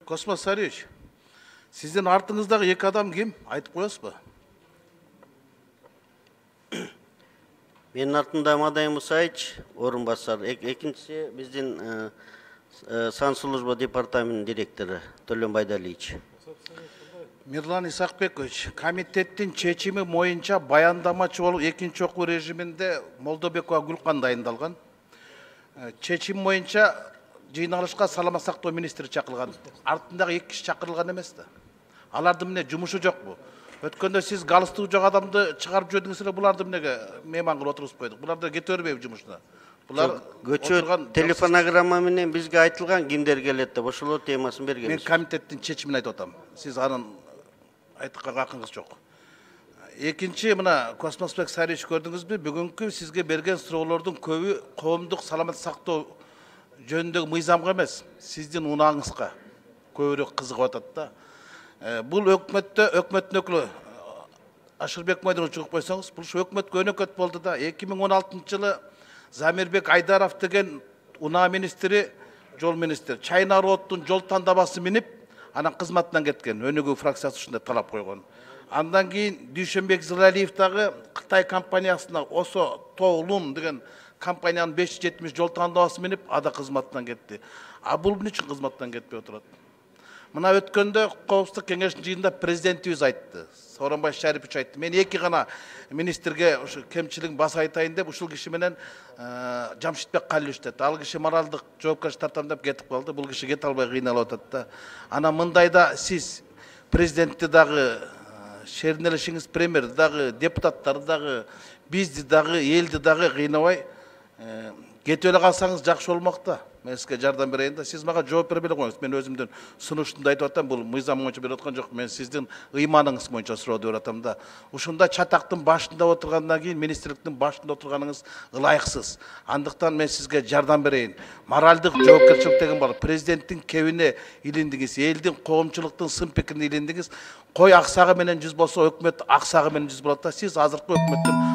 Космос Сарыевич, сізден артыңыздағы екі адам кім? Айтып қоясыз ба? Менің артында Мадай Мусаевич, орынбасар. Екіншісі біздің Санслужба департамент директоры Төлен Байдалиевич. Мирлан Исақбекович, комитеттің чечімі мойынша баяндамачы болып екінші оқу режимінде Молдобекова Гүлқан дайындалған. Чечім мойынша жиналышқа саламат сақтау министрі шақырылған. Артындағы екі кіші шақырылған еместі. Аларды міне жұмышы жоқ бұл. Өткенде сіз галстугы жоқ адамды шығарып жүрдіңіздер, бұларды мінеге мейман қылып отырғызып қойдық. Бұларды кете өрмейді жұмысына. Бұлар көчөт телефонограмма менен бизге айтылған кимдер келет деп ошол темасын бергенбиз. Мен комитеттин чечимин айтып атам. Сиз анын айтыкка акыңыз жок. Экинчи мына Космосбек Сарыевич көрдүңүзбү? Бүгүнкү сизге берген суроолордун көбү коомдук саламат сактоо жөнүндөгү мыйзамга эмес, сиздин унааңызга көбүрөөк кызыгып атат да. Бул өкмөттүн өкүлү Ашырбек Майданович чыгып койсоңуз, бул өкмөткө өнөкөт болду да. 2016-жылы Замирбек Айдаров деген унаа министри, жол министри, Чайна роодтун жол тандабасы минип, анан кызматынан кеткен. Өнүгүү фракциясы ушундай талап койгон. Андан кийин Дүйшөнбек Зыралиев дагы Кытай компаниясына Осо Тоолун деген компаниянын 570 жол тандабасы минип, ада кызматынан кетти. А бул эмне үчүн кызматтан кетпей отурат? Мына өткөндө Коопсуздук кеңешинин жыйынында президентибиз айтты. Сооронбай Шарипович айтты. Мен эки гана министрге ушу кемчилигин баса айтайын деп ушул киши менен Жамшитбек Калилович деп. Ал киши моралдык жоопкерчиликти тартам деп кетип калды. Бул киши кете албай кыйналып атат да. Ана мындайда сиз президентти дагы шеринелешиңиз, премьерди дагы, депутаттарды дагы, бизди дагы, элди дагы кыйнабай кетип эле калсаңыз жакшы болмок да. Мен сизге жардам берейин да. Сиз мага жооп бере беле коюңуз. Мен өзүмдүн сунуштумду айтып атам. Бул мыйзам боюнча берип аткан жок. Мен сиздин ыйманыңыз боюнча сурооду берип атам да. Ушунда чатактын башында отургандан кийин министрликтин башында отурганыңыз ылайыксыз. Андыктан мен сизге жардам берейин. Моралдык жоопкерчилик деген бар. Президенттин кебине илиндиңиз, элдин коомчулуктун сын пикирине илиндиңиз. Кой аксагы менен жүз болсо, өкмөт аксагы менен жүз болот да. Сиз азыркы өкмөттүн